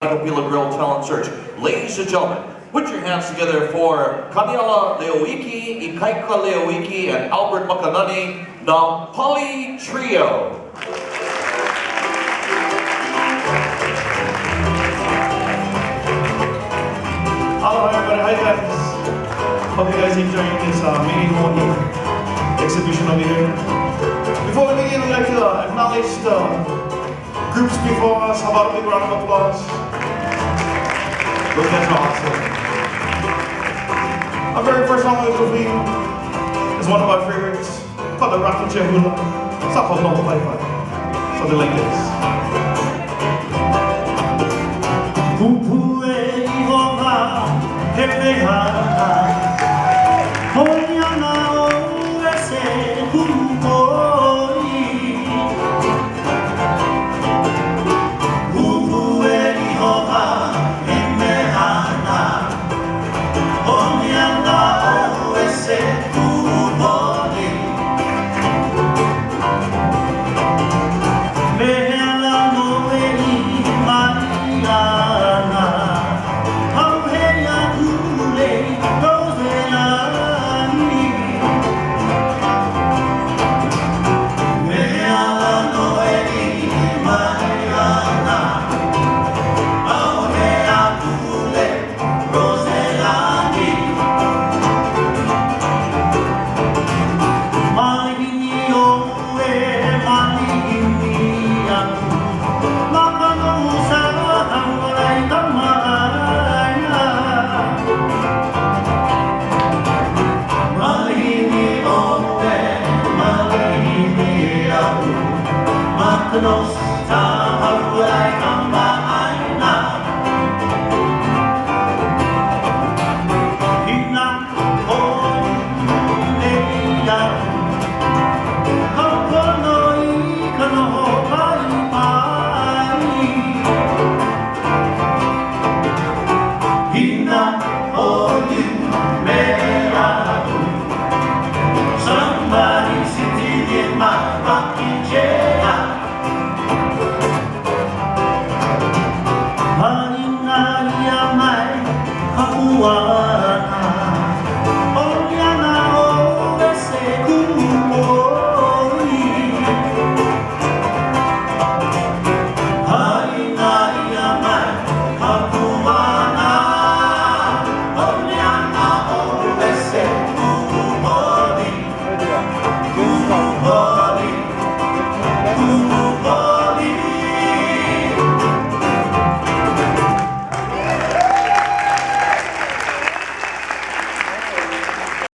Pila Grille Talent Search. Ladies and gentlemen, put your hands together for Makanani Ikaika Leoiki and Albert Makanani ng Pali Trio. Hello everybody, hi guys. Hope you guys enjoying this mini Noho exhibition over here. Before we begin, we'd like to acknowledge the groups before us. How about a big round of applause? Those guys are awesome. Our very first song we're going to is one of our favorites, called the Rockin' Chair Hula. It's not called Noho Paipai. Something like this.